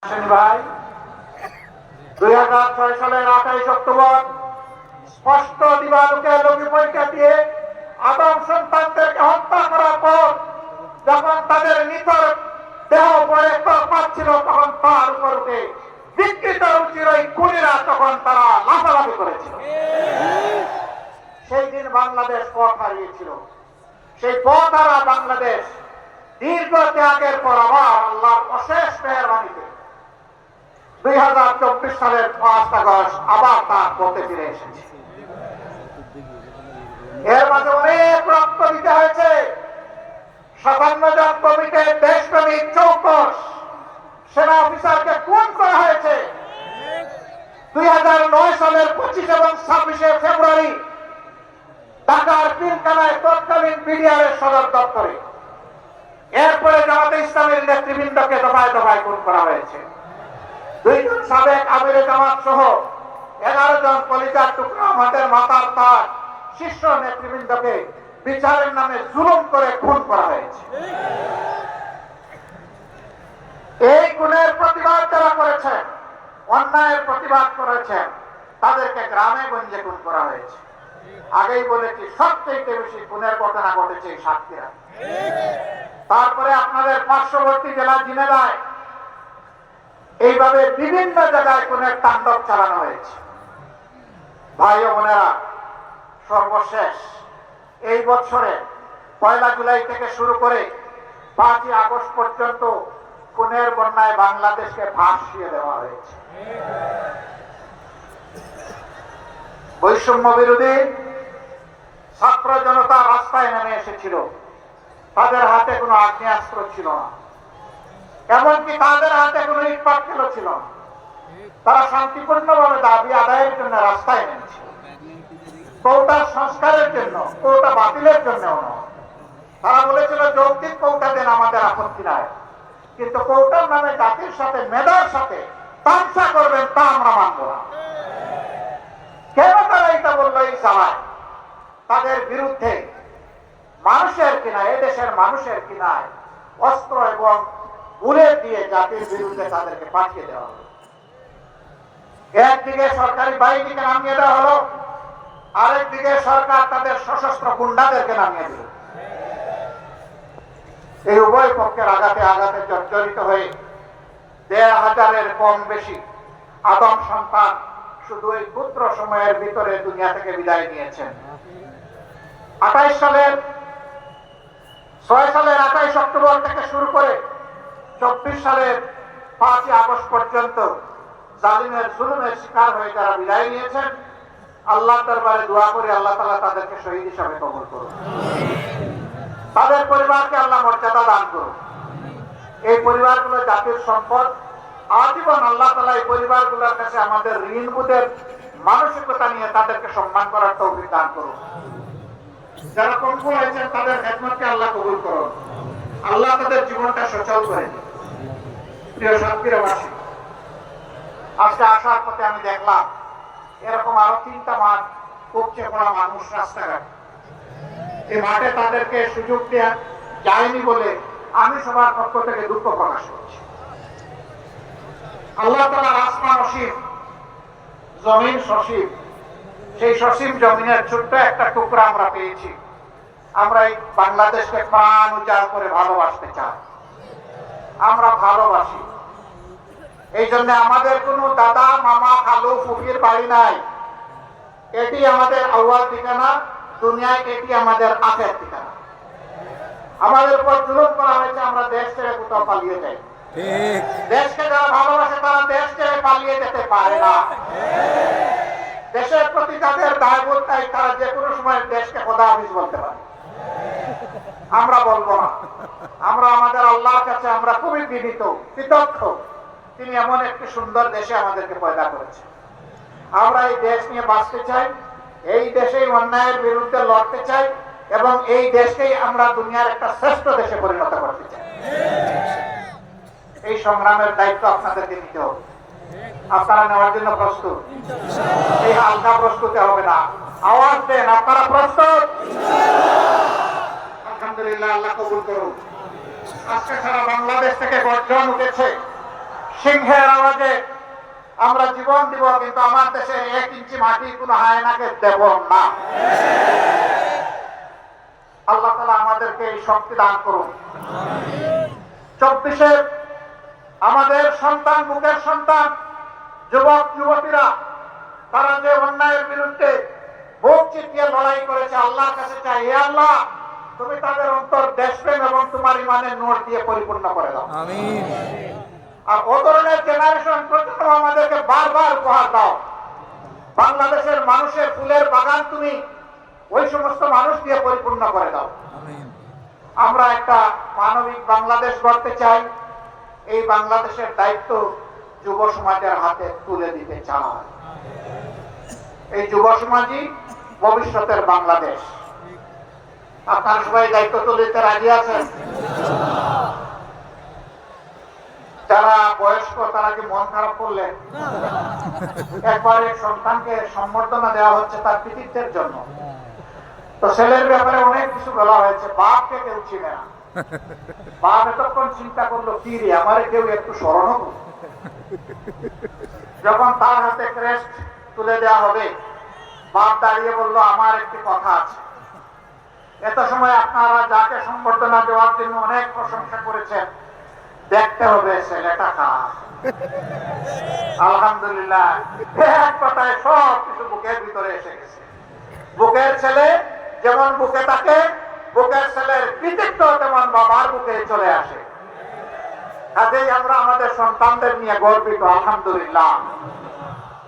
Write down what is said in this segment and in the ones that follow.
ভাই 2006 সালের 28 অক্টোবর স্পষ্ট দিবালোকে লঘু পরীক্ষা দিয়ে আদম সন্তানদেরকে হত্যা করার পর যখন তাদের নিথর দেহ পরে পাচ্ছিল তখন তার উপরকে বিকৃত রুচির ওই খুনিরা তখন তারা লাফালাফি করেছিল। সেই দিন বাংলাদেশ পথ হারিয়েছিল। সেই পথ হারা বাংলাদেশ দীর্ঘ ত্যাগের পর আবার আল্লাহর অশেষ মেহেরবানিতে 2024 সালের 5 আগস্ট আবার তার পথে ফিরে এসেছে। এর মাঝে অনেক রক্ত দিতে হয়েছে। 57 জন কমিটির দেশপ্রেমিক 24 সেনা অফিসারকে খুন করা হয়েছে 2009 সালের 25 এবং 26 ফেব্রুয়ারি ঢাকার পিলখানায় তৎকালীন বিডিআরের সদর দপ্তরে। এরপরে জামাতে ইসলামের নেতৃবৃন্দকে দফায় দফায় খুন করা হয়েছে। 2 জন সাবেক আমিরে জামাত সহ 11 জন কলিজার টুকরা আমাদের মাতার তার শীর্ষ নেতৃবৃন্দকে বিচারের নামে জুলুম করে খুন করা হয়েছে। এই খুনের প্রতিবাদ যারা করেছেন, অন্যায়ের প্রতিবাদ করেছেন, তাদেরকে গ্রামে গঞ্জে খুন করা হয়েছে। আগেই বলেছি সবচেয়ে বেশি খুনের ঘটনা ঘটেছে এই সাতক্ষীরা। তারপরে আপনাদের পার্শ্ববর্তী জেলা ঝিনাইদহে এইভাবে বিভিন্ন জায়গায় খুনের তাণ্ডব চালানো হয়েছে। ভাই ও বোনেরা, সর্বশেষ এই বছরে 1 জুলাই থেকে শুরু করে 5 আগস্ট পর্যন্ত খুনের বন্যায় বাংলাদেশকে ভাসিয়ে দেওয়া হয়েছে। বৈষম্য বিরোধী ছাত্র জনতা রাস্তায় নেমে এসেছিল। তাদের হাতে কোনো আগ্নেয়াস্ত্র ছিল না, এমনকি তাদের হাতে কোনো ইট পাটকেলও ছিল না। তারা শান্তিপূর্ণভাবে দাবি আদায়ের জন্য রাস্তায় নেমেছিল। কোটা সংস্কারের জন্য, কোটা বাতিলের জন্য নয়। তারা বলেছিল যৌক্তিক কোটা দেন, আমাদের আপত্তি নাই, কিন্তু কোটার নামে জাতির সাথে মেধার সাথে তামসা করবেন তা আমরা মানব না। কেন তারা এটা বললো? এই সভায় তাদের বিরুদ্ধে মানুষের কিনায়, এদেশের মানুষের কিনায় অস্ত্র এবং বুলেট দিয়ে জাতির বিরুদ্ধে তাদেরকে পাঠিয়ে দেওয়া হলো। একদিকে সরকারি বাহিনীকে নামিয়ে দেওয়া হলো, আরেকদিকে সরকার তাদের সশস্ত্র গুন্ডাদেরকে নামিয়ে দিল। এই উভয় পক্ষের আঘাতে আঘাতে জর্জরিত হয়ে 1,500-এর কম বেশি আদম সন্তান শুধু এই ক্ষুদ্র সময়ের ভিতরে দুনিয়া থেকে বিদায় নিয়েছেন। 6 সালের 28 অক্টোবর থেকে শুরু করে 24 সালের 5 আগস্ট পর্যন্ত জালিমের জুলুমের শিকার হয়ে যারা বিদায় নিয়েছেন, আল্লাহর দরবারে দোয়া করি আল্লাহ তাআলা তাদেরকে শহীদ হিসাবে কবুল করুন। তাদের পরিবারকে আল্লাহ মর্যাদা দান করুন। এই পরিবারগুলো জাতির সম্পদ। আজীবন আল্লাহ তাআলা এই পরিবারগুলোর কাছে আমাদের ঋণবোধের মানসিকতা নিয়ে তাদেরকে সম্মান করার তৌফিক দান করুন। যারা পঙ্গু হয়েছেন তাদের খেদমতকে আল্লাহ কবুল করুন। আল্লাহ তাদের জীবনটা সচল করে দিন। প্রিয় সাতক্ষীরাবাসী, আজকে আসার পথে আমি দেখলাম এরকম আরো 3টা মাঠ উপচে পড়া মানুষ রাস্তাঘাট। এই মাঠে তাদেরকে সুযোগ দেওয়া যায়নি বলে আমি সবার পক্ষ থেকে দুঃখ প্রকাশ করছি। আল্লাহ তাআলার আসমান অসীম, জমিন সসীম। সেই সসীম জমিনের ছোট্ট একটা টুকরা আমরা পেয়েছি। আমরা এই বাংলাদেশকে প্রাণ উজাড় করে ভালোবাসতে চাই। আমরা ভালোবাসি। এই জন্য আমাদের কোনো দাদা, মামা, খালু, ফুফির বাড়ি নাই। এটি আমাদের আউয়াল ঠিকানা, দুনিয়ায় এটি আমাদের আখের ঠিকানা। আমাদের উপর জুলুম করা হয়েছে, আমরা দেশ ছেড়ে কোথাও পালিয়ে যাই। দেশকে যারা ভালোবাসে তারা দেশ ছেড়ে পালিয়ে যেতে পারে না। দেশের প্রতি যাদের দায়বোধ তাই তারা যে কোনো সময় দেশকে খোদা হাফিজ বলতে পারে। আমরা বলবো না। আমরা আমাদের আল্লাহর কাছে আমরা খুবই বিনীত, কৃতজ্ঞ। তিনি এমন একটি সুন্দর দেশে আমাদেরকে পয়দা করেছেন। আমরা এই দেশ নিয়ে বাঁচতে চাই, এই দেশেই অন্যায়ের বিরুদ্ধে লড়তে চাই এবং এই দেশকেই আমরা দুনিয়ার একটা শ্রেষ্ঠ দেশে পরিণত করতে চাই। এই সংগ্রামের দায়িত্ব আপনাদেরকে নিতে হবে। আপনারা নেওয়ার জন্য প্রস্তুত? এই হালকা প্রস্তুতি হবে না। আওয়াজ দেন, আপনারা প্রস্তুত? আলহামদুলিল্লাহ, আল্লাহ কবুল করুন। আজকে সারা বাংলাদেশ থেকে গর্জন উঠেছে সিংহের আওয়াজে আমরা জীবন দিব, কিন্তু আমার দেশের 1 ইঞ্চি মাটি কোনো হায়নাকে দেব না। আল্লাহ তাআলা আমাদেরকে এই শক্তি দান করুন। 24-এ আমাদের সন্তান, বুকের সন্তান, যুবক যুবতীরা তারা যে অন্যায়ের বিরুদ্ধে বুক চিতিয়ে লড়াই করেছে, আল্লাহর কাছে চাই, হে আল্লাহ তুমি তাদের অন্তর দেশপ্রেম এবং তোমার ইমানের নূর দিয়ে পরিপূর্ণ করে দাও। আমিন। আর ও ধরনের জেনারেশন প্রজন্ম আমাদেরকে বারবার উপহার দাও। বাংলাদেশের মানুষের ফুলের বাগান তুমি ওই সমস্ত মানুষ দিয়ে পরিপূর্ণ করে দাও। আমিন। আমরা একটা মানবিক বাংলাদেশ গড়তে চাই। এই বাংলাদেশের দায়িত্ব যুব সমাজের হাতে তুলে দিতে চাই। এই যুব সমাজই ভবিষ্যতের বাংলাদেশ। আপনারা সবাই দায়িত্ব তুলে দিতে রাজি আছেন? যারা বয়স্ক তারা কি মন খারাপ করলেন? একবারে সন্তানকে সম্বর্ধনা দেওয়া হচ্ছে তার কৃতিত্বের জন্য। তো ছেলের ব্যাপারে অনেক কিছু বলা হয়েছে, বাপকে কেউ চিনে না। বাপ এতক্ষণ চিন্তা করলো কি রে, আমারে কেউ একটু স্মরণ হোক। যখন তার হাতে ক্রেস্ট তুলে দেওয়া হবে, বাপ দাঁড়িয়ে বলল আমার একটি কথা আছে। এত সময় আপনারা যাকে সম্বর্ধনা দেওয়ার জন্য অনেক প্রশংসা করেছেন, দেখতে হবে ছেলেটা কার। আলহামদুলিল্লাহ, এক কথায় সব কিছু বুকের ভিতরে এসে গেছে। বুকের ছেলে যেমন বুকে থাকে, বুকের ছেলের কৃতিত্ব তেমন বাবার বুকে চলে আসে। কাজেই আমরা আমাদের সন্তানদের নিয়ে গর্বিত। আলহামদুলিল্লাহ,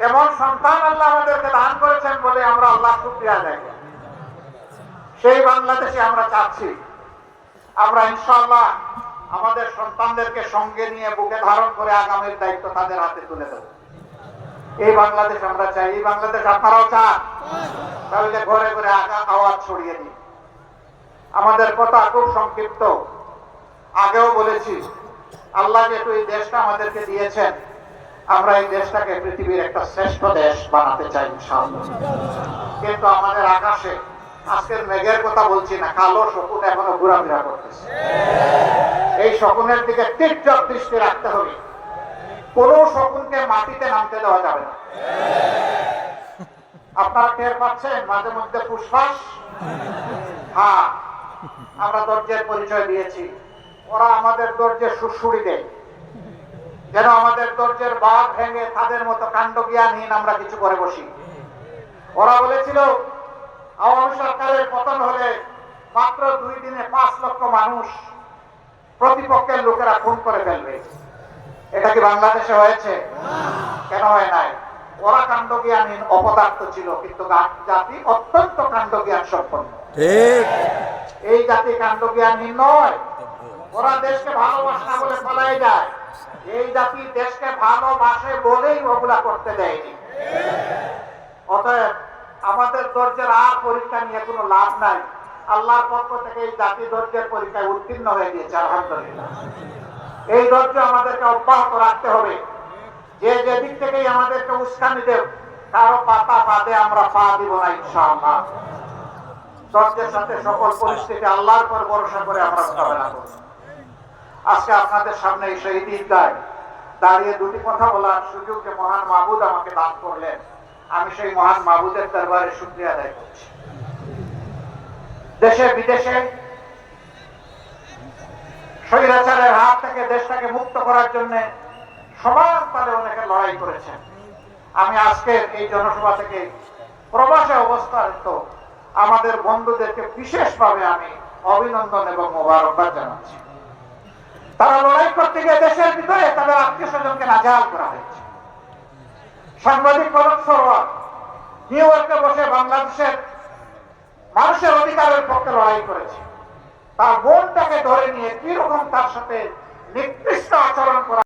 এমন সন্তান আল্লাহ আমাদেরকে দান করেছেন বলে আমরা আল্লাহ শুকরিয়া আদায় করি। সেই বাংলাদেশে আমরা চাচ্ছি। আমরা ইনশাআল্লাহ আমাদের সন্তানদেরকে সঙ্গে নিয়ে বুকে ধারণ করে আগামীর দায়িত্ব তাদের হাতে তুলে দেব। এই বাংলাদেশ আমরা চাই। এই বাংলাদেশ আপনারাও চান? তাহলে ঘরে ঘরে আওয়াজ ছড়িয়ে দিন। আমাদের কথা খুব সংক্ষিপ্ত। আগেও বলেছি, আল্লাহ যেহেতু এই দেশটা আমাদেরকে দিয়েছেন, আমরা এই দেশটাকে পৃথিবীর একটা শ্রেষ্ঠ দেশ বানাতে চাই ইনশাআল্লাহ। কিন্তু আমাদের আকাশে আজকের মেঘের কথা বলছি না, কালো শকুন এখনো ঘোরাফেরা করতেছে। এই শকুনের দিকে তীক্ষ্ণ দৃষ্টি রাখতে হবে। কোন শকুনকে মাটিতে নামতে দেওয়া যাবে না। আপনারা টের পাচ্ছেন মাঝে মধ্যে ফুসফাস? হ্যাঁ, আমরা ধৈর্যের পরিচয় দিয়েছি, ওরা আমাদের ধৈর্যের সুড়সুড়ি দেয়, যেন আমাদের ধৈর্যের বাঁধ ভেঙে তাদের মতো কাণ্ড জ্ঞানহীন আমরা কিছু করে বসি। ওরা বলেছিল আওয়ামী সরকারের পতন হলে মাত্র 2 দিনে 5 লক্ষ মানুষ প্রতিপক্ষের লোকেরা খুন করে ফেলবে। এটা কি বাংলাদেশে হয়েছে? কেন হয় নাই? ওরা কাণ্ডজ্ঞানহীন অপদার্থ ছিল, কিন্তু জাতি অত্যন্ত কাণ্ডজ্ঞান সম্পন্ন। ঠিক। এই জাতি কাণ্ডজ্ঞানহীন নয়। ওরা দেশকে ভালোবাসে না বলে পালাই যায়। এই জাতি দেশকে ভালোবাসে বলেই ওগুলা করতে দেয়নি। অতএব আমাদের ধৈর্যের আর পরীক্ষা নিয়ে কোনো লাভ নাই। আল্লাহর পক্ষ থেকে এই জাতি ধৈর্যের পরীক্ষায় উত্তীর্ণ হয়ে গিয়েছে আলহামদুলিল্লাহ। এই ধৈর্য আমাদেরকে অব্যাহত রাখতে হবে। যে যেদিক থেকেই আমাদেরকে উস্কানি দেব, কারো পাতা ফাঁদে আমরা পা দিব না ইনশাআল্লাহ। ধৈর্যের সাথে সকল পরিস্থিতি আল্লাহর পর ভরসা করে আমরা মোকাবেলা করব। আজকে আপনাদের সামনে এই শহীদ ঈদগায় দাঁড়িয়ে দুটি কথা বলার সুযোগ যে মহান মাহবুদ আমাকে দান করলেন, আমি সেই মহান মাহবুদের দরবারে শুকরিয়া আদায় করছি। দেশে বিদেশে স্বৈরাচারের হাত থেকে দেশটাকে মুক্ত করার জন্য সমান তালে অনেকে লড়াই করেছেন। আমি আজকে এই জনসভা থেকে প্রবাসে অবস্থানরত আমাদের বন্ধুদেরকে বিশেষভাবে আমি অভিনন্দন এবং মোবারকবাদ জানাচ্ছি। তারা লড়াই করতে গিয়ে দেশের ভিতরে তাদের আত্মীয় স্বজনকে নাজেহাল করা হয়েছে। সাংবাদিক কনক সরোয়ার নিউ ইয়র্কে বসে বাংলাদেশের মানুষের অধিকারের পক্ষে লড়াই করেছে। তার বোনটাকে ধরে নিয়ে কিরকম তার সাথে নিকৃষ্ট আচরণ করা